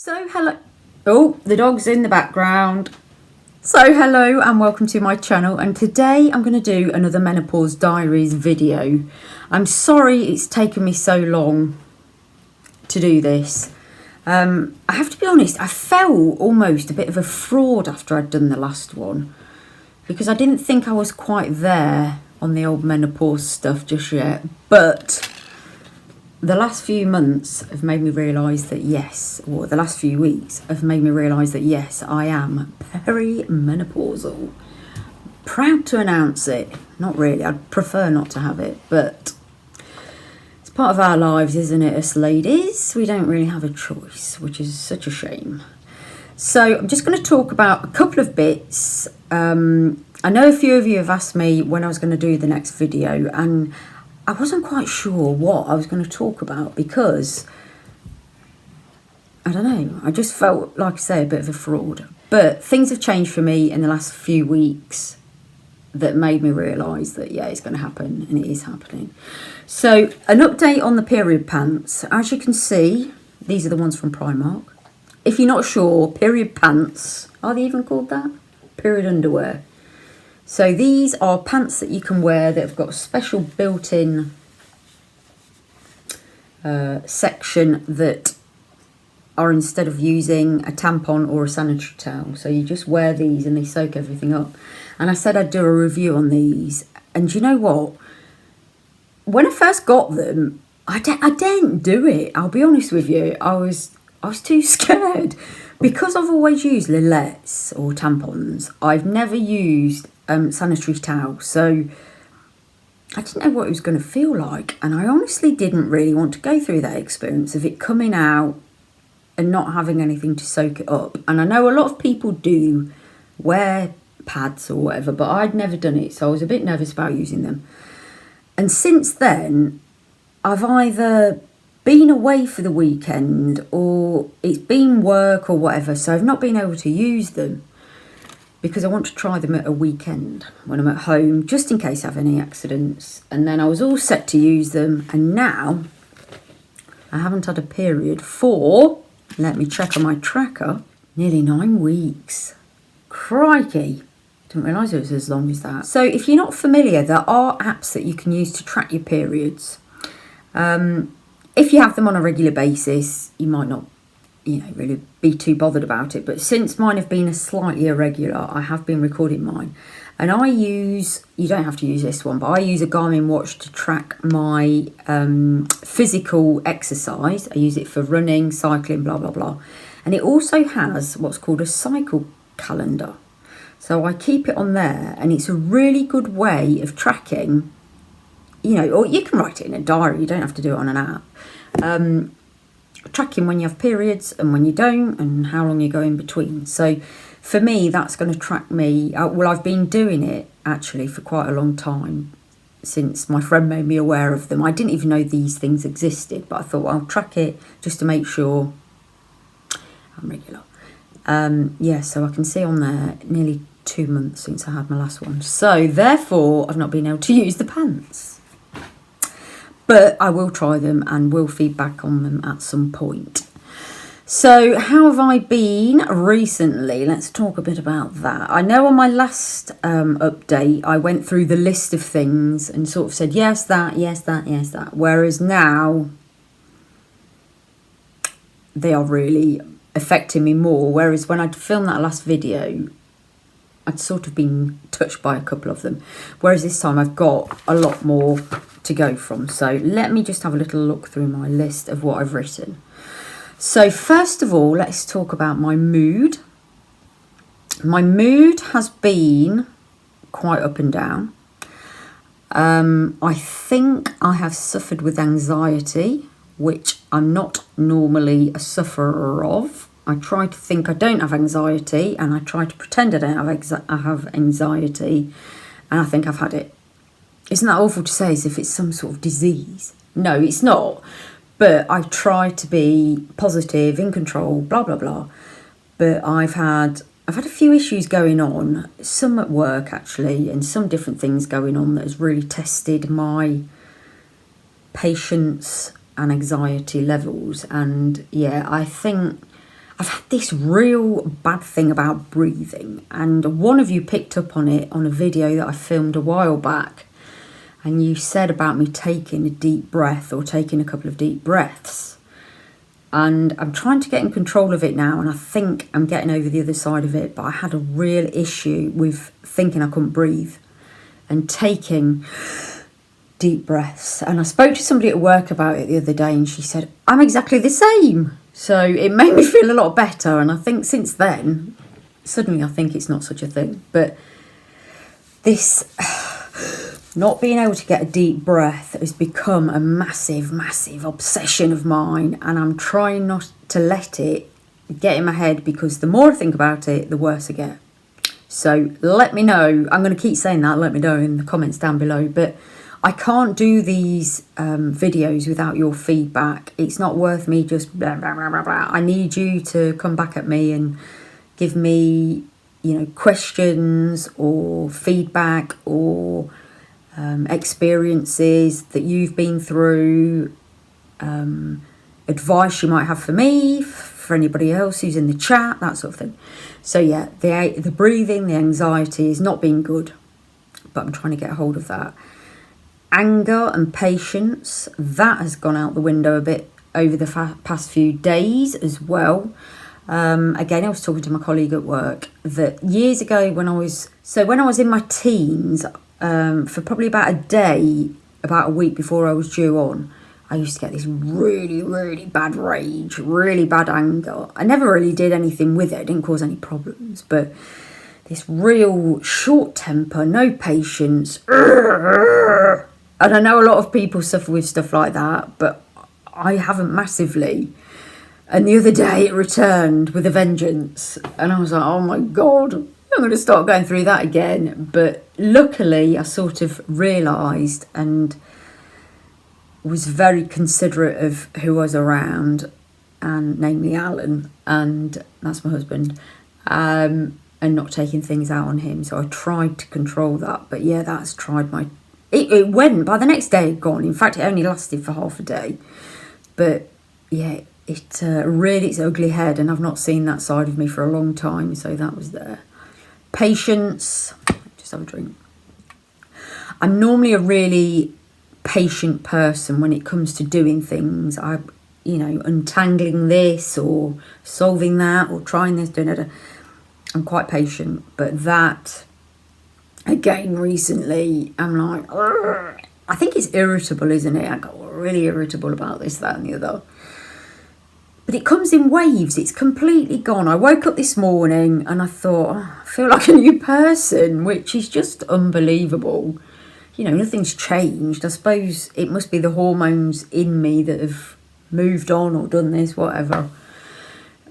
So hello, oh, the dog's in the background. So hello and welcome to my channel, and today I'm going to do another Menopause Diaries video. I'm sorry it's taken me so long to do this. I have to be honest, I felt almost a bit of a fraud after I'd done the last one, because I didn't think I was quite there on the old menopause stuff just yet, but the last few months have made me realise that yes, or the last few weeks have made me realise that yes, I am perimenopausal. Proud to announce it. Not really, I'd prefer not to have it, but it's part of our lives, isn't it, us ladies? We don't really have a choice, which is such a shame. So I'm just going to talk about a couple of bits. I know a few of you have asked me when I was going to do the next video, and I wasn't quite sure what I was going to talk about because, I don't know, I just felt, like I say, a bit of a fraud. But things have changed for me in the last few weeks that made me realise that, yeah, it's going to happen, and it is happening. So, an update on the period pants. As you can see, these are the ones from Primark. If you're not sure, period pants, are they even called that? Period underwear. So these are pants that you can wear that have got a special built-in section that are, instead of using a tampon or a sanitary towel. So you just wear these and they soak everything up. And I said I'd do a review on these. And you know what? When I first got them, I didn't do it. I'll be honest with you. I was too scared. Because I've always used Lilettes or tampons, I've never used sanitary towel, so I didn't know what it was going to feel like, and I honestly didn't really want to go through that experience of it coming out and not having anything to soak it up. And I know a lot of people do wear pads or whatever, but I'd never done it, so I was a bit nervous about using them. And since then, I've either been away for the weekend or it's been work or whatever, so I've not been able to use them, because I want to try them at a weekend when I'm at home, just in case I have any accidents. And then I was all set to use them, and now I haven't had a period for, let me check on my tracker, nearly 9 weeks. Crikey, didn't realise it was as long as that. So if you're not familiar, there are apps that you can use to track your periods. If you have them on a regular basis, you might not really be too bothered about it, but since mine have been slightly irregular, I have been recording mine, and you don't have to use this one, but I use a Garmin watch to track my physical exercise. I use it for running, cycling, blah blah blah, and it also has what's called a cycle calendar, so I keep it on there, and it's a really good way of tracking, or you can write it in a diary, you don't have to do it on an app, tracking when you have periods and when you don't, and how long you go in between. So for me, that's going to track me. Well, I've been doing it actually for quite a long time, since my friend made me aware of them. I didn't even know these things existed, but I thought, well, I'll track it just to make sure I'm regular. So I can see on there nearly 2 months since I had my last one. So therefore, I've not been able to use the pants. But I will try them and will feedback on them at some point. So how have I been recently? Let's talk a bit about that. I know on my last update, I went through the list of things and sort of said, yes, that, yes, that, yes, that. Whereas now, they are really affecting me more. Whereas when I'd filmed that last video, I'd sort of been touched by a couple of them. Whereas this time I've got a lot more to go from. So let me just have a little look through my list of what I've written. So first of all, let's talk about my mood. My mood has been quite up and down. I think I have suffered with anxiety, which I'm not normally a sufferer of. I try to think I don't have anxiety, and I try to pretend I don't have anxiety, and I think I've had it. Isn't that awful to say, as if it's some sort of disease? No, it's not. But I try to be positive, in control, blah, blah, blah. But I've had a few issues going on, some at work actually, and some different things going on that has really tested my patience and anxiety levels. And yeah, I think I've had this real bad thing about breathing, and one of you picked up on it on a video that I filmed a while back, and you said about me taking a deep breath or taking a couple of deep breaths. And I'm trying to get in control of it now, and I think I'm getting over the other side of it, but I had a real issue with thinking I couldn't breathe and taking deep breaths. And I spoke to somebody at work about it the other day, and she said, I'm exactly the same. So it made me feel a lot better, and I think since then, suddenly I think it's not such a thing. But this not being able to get a deep breath has become a massive, massive obsession of mine, and I'm trying not to let it get in my head, because the more I think about it, the worse I get. So let me know. I'm going to keep saying that. Let me know in the comments down below. But I can't do these videos without your feedback. It's not worth me just blah, blah, blah, blah, blah. I need you to come back at me and give me, questions or feedback or experiences that you've been through, advice you might have for me, for anybody else who's in the chat, that sort of thing. So yeah, the breathing, the anxiety has not been good, but I'm trying to get a hold of that. Anger and patience, that has gone out the window a bit over the past few days as well. Again, I was talking to my colleague at work that years ago when I was in my teens, for probably about a day, about a week before I was due on, I used to get this really, really bad rage, really bad anger. I never really did anything with it. It didn't cause any problems, but this real short temper, no patience. And I know a lot of people suffer with stuff like that, but I haven't massively. And the other day it returned with a vengeance. And I was like, oh my God, I'm going to start going through that again. But luckily I sort of realised and was very considerate of who was around, and namely Alan, and that's my husband, and not taking things out on him. So I tried to control that. But yeah, that's tried my... It went, by the next day it gone. In fact, it only lasted for half a day. But yeah, it reared its ugly head, and I've not seen that side of me for a long time. So that was there. Patience. Just have a drink. I'm normally a really patient person when it comes to doing things. Untangling this or solving that or trying this, doing it. I'm quite patient, but that, again, recently, I'm like, ugh. I think it's irritable, isn't it? I got really irritable about this, that and the other. But it comes in waves. It's completely gone. I woke up this morning and I thought, I feel like a new person, which is just unbelievable. Nothing's changed. I suppose it must be the hormones in me that have moved on or done this, whatever.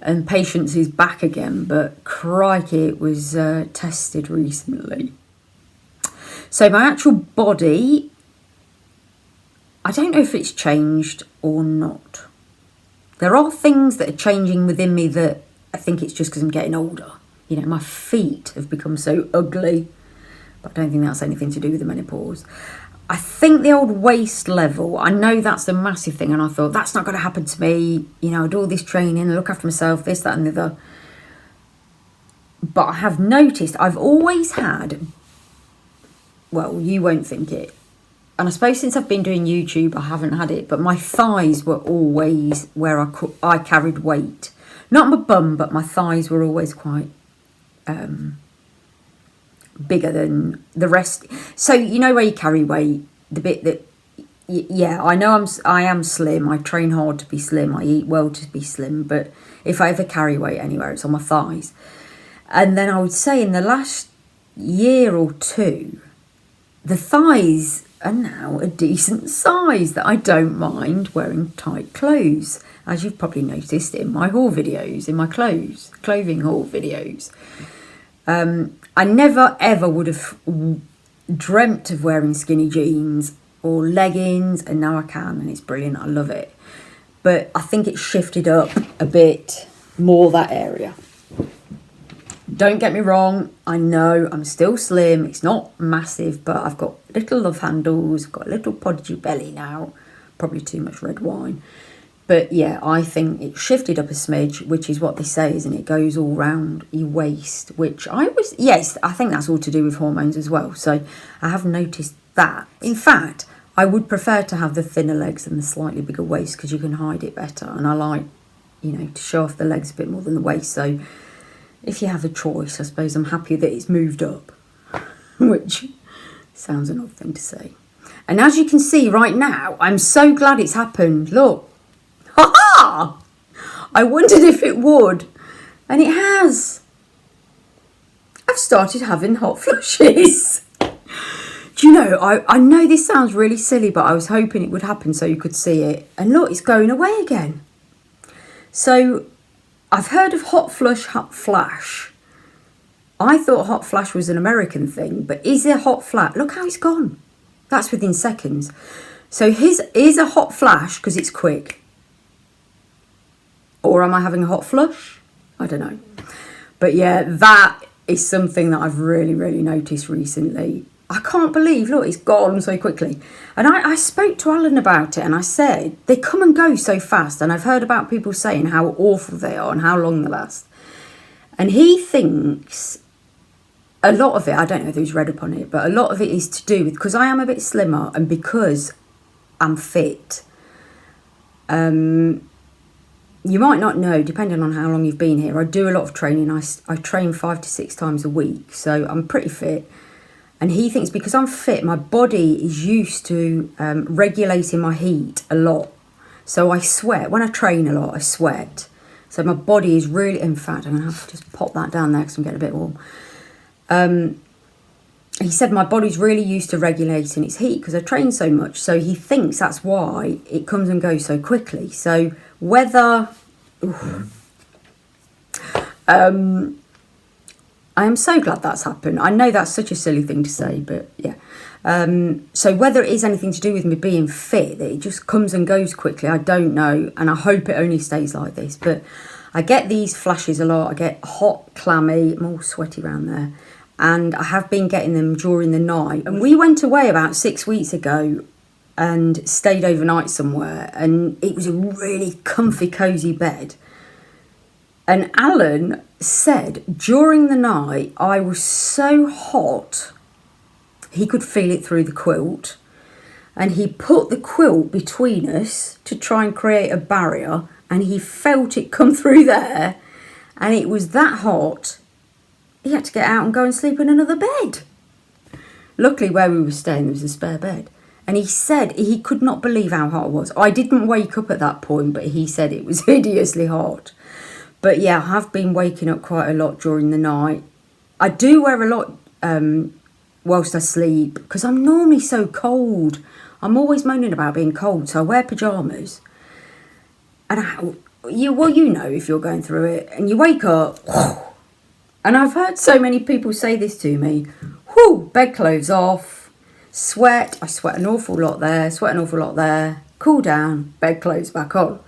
And patience is back again, but crikey, it was tested recently. So my actual body, I don't know if it's changed or not. There are things that are changing within me that I think it's just because I'm getting older. My feet have become so ugly. But I don't think that's anything to do with the menopause. I think the old waist level, I know that's a massive thing, and I thought, that's not going to happen to me. I do all this training, I look after myself, this, that and the other. But I have noticed I've always had, well, you won't think it, and I suppose since I've been doing YouTube I haven't had it, but my thighs were always where I carried weight. Not my bum, but my thighs were always quite... bigger than the rest. So where you carry weight, the bit that I am slim. I train hard to be slim. I eat well to be slim, but if I ever carry weight anywhere, it's on my thighs. And then I would say in the last year or two, the thighs are now a decent size that I don't mind wearing tight clothes, as you've probably noticed in my haul videos, in my clothing haul videos. I never ever would have dreamt of wearing skinny jeans or leggings, and now I can, and it's brilliant. I love it. But I think it's shifted up a bit more, that area. Don't get me wrong, I know I'm still slim. It's not massive, but I've got little love handles, I've got a little podgy belly now. Probably too much red wine. But yeah, I think it shifted up a smidge, which is what they say, isn't it? It goes all round your waist, which yes, I think that's all to do with hormones as well. So I have noticed that. In fact, I would prefer to have the thinner legs and the slightly bigger waist because you can hide it better. And I like, to show off the legs a bit more than the waist. So if you have a choice, I suppose I'm happy that it's moved up, which sounds an odd thing to say. And as you can see right now, I'm so glad it's happened. Look. Ha-ha! I wondered if it would. And it has. I've started having hot flushes. Do you know, I know this sounds really silly, but I was hoping it would happen so you could see it. And look, it's going away again. So, I've heard of hot flash. I thought hot flash was an American thing, but is there hot flash? Look how it's gone. That's within seconds. So here's a hot flash because it's quick. Or am I having a hot flush? I don't know. But yeah, that is something that I've really, really noticed recently. I can't believe, look, it's gone so quickly. And I spoke to Alan about it and I said, they come and go so fast. And I've heard about people saying how awful they are and how long they last. And he thinks a lot of it, I don't know if he's read up on it, but a lot of it is to do with, because I am a bit slimmer and because I'm fit. You might not know, depending on how long you've been here, I do a lot of training. I train 5 to 6 times a week, so I'm pretty fit. And he thinks because I'm fit, my body is used to regulating my heat a lot. So I sweat. When I train a lot, I sweat. So my body is really, in fact, I'm going to have to just pop that down there because I'm getting a bit warm. He said my body's really used to regulating its heat because I train so much. So he thinks that's why it comes and goes so quickly. So whether... I am so glad that's happened. I know that's such a silly thing to say, but yeah. So whether it is anything to do with me being fit, that it just comes and goes quickly, I don't know. And I hope it only stays like this. But I get these flashes a lot. I get hot, clammy. I'm all sweaty around there. And I have been getting them during the night. And we went away about 6 weeks ago and stayed overnight somewhere. And it was a really comfy, cosy bed. And Alan said during the night I was so hot he could feel it through the quilt, and he put the quilt between us to try and create a barrier, and he felt it come through there, and it was that hot he had to get out and go and sleep in another bed. Luckily where we were staying there was a spare bed, and he said he could not believe how hot it was. I didn't wake up at that point, but he said it was hideously hot. But yeah, I have been waking up quite a lot during the night. I do wear a lot whilst I sleep because I'm normally so cold. I'm always moaning about being cold, so I wear pyjamas. And you know if you're going through it. And you wake up, and I've heard so many people say this to me, bedclothes off, sweat. I sweat an awful lot there, cool down, bedclothes back on.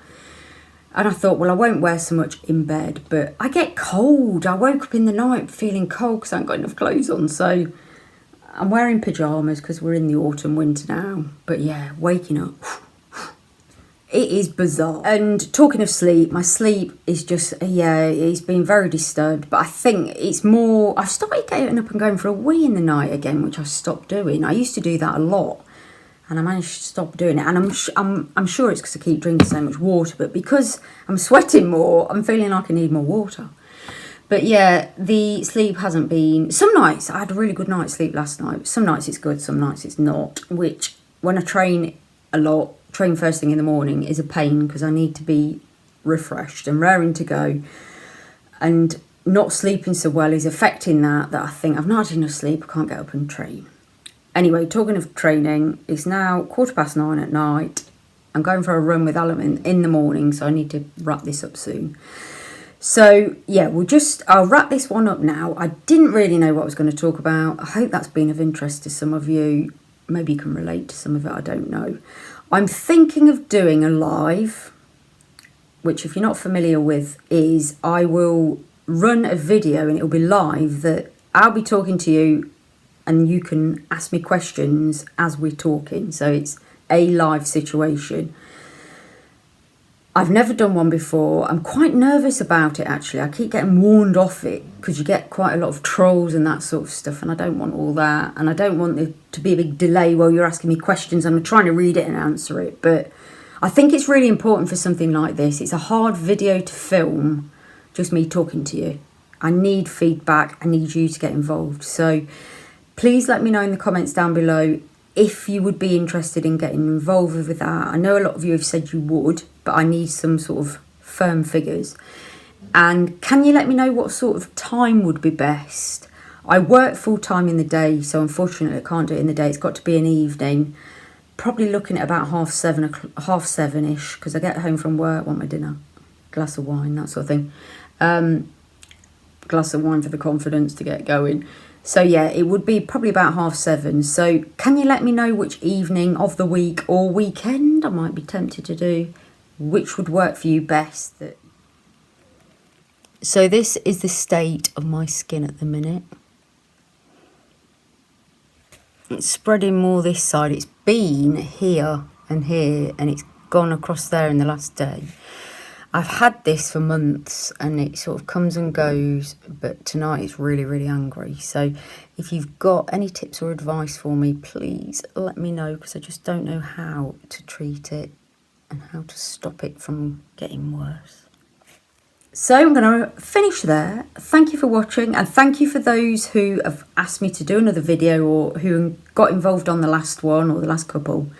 And I thought, well, I won't wear so much in bed, but I get cold. I woke up in the night feeling cold because I haven't got enough clothes on. So I'm wearing pyjamas because we're in the autumn, winter now. But yeah, waking up, it is bizarre. And talking of sleep, my sleep is just, it's been very disturbed. But I think it's more, I've started getting up and going for a wee in the night again, which I stopped doing. I used to do that a lot. And I managed to stop doing it. And I'm sure it's because I keep drinking so much water. But because I'm sweating more, I'm feeling like I need more water. But yeah, the sleep hasn't been... Some nights, I had a really good night's sleep last night. Some nights it's good, some nights it's not. Which, when I train a lot, train first thing in the morning, is a pain. Because I need to be refreshed and raring to go. And not sleeping so well is affecting that I think I've not had enough sleep. I can't get up and train. Anyway, talking of training, it's now 9:15 at night. I'm going for a run with Alan in the morning, so I need to wrap this up soon. So, yeah, I'll wrap this one up now. I didn't really know what I was going to talk about. I hope that's been of interest to some of you. Maybe you can relate to some of it, I don't know. I'm thinking of doing a live, which if you're not familiar with, is I will run a video and it'll be live that I'll be talking to you and you can ask me questions as we're talking. So it's a live situation. I've never done one before. I'm quite nervous about it, actually. I keep getting warned off it because you get quite a lot of trolls and that sort of stuff, and I don't want all that. And I don't want there to be a big delay while you're asking me questions. I'm trying to read it and answer it. But I think it's really important for something like this. It's a hard video to film, just me talking to you. I need feedback. I need you to get involved. So please let me know in the comments down below if you would be interested in getting involved with that. I know a lot of you have said you would, but I need some sort of firm figures. And can you let me know what sort of time would be best? I work full time in the day, so unfortunately I can't do it in the day. It's got to be an evening. Probably looking at about half seven-ish, because I get home from work, want my dinner, glass of wine, that sort of thing. Glass of wine for the confidence to get going. So yeah, it would be probably about 7:30. So can you let me know which evening of the week or weekend, I might be tempted to do, which would work for you best? So this is the state of my skin at the minute. It's spreading more this side. It's been here and here, and it's gone across there in the last day. I've had this for months and it sort of comes and goes, but tonight it's really, really angry. So if you've got any tips or advice for me, please let me know, because I just don't know how to treat it and how to stop it from getting worse. So I'm going to finish there. Thank you for watching, and thank you for those who have asked me to do another video or who got involved on the last one or the last couple.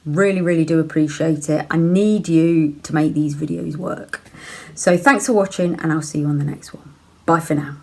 Really, really do appreciate it. I need you to make these videos work. So thanks for watching, and I'll see you on the next one. Bye for now.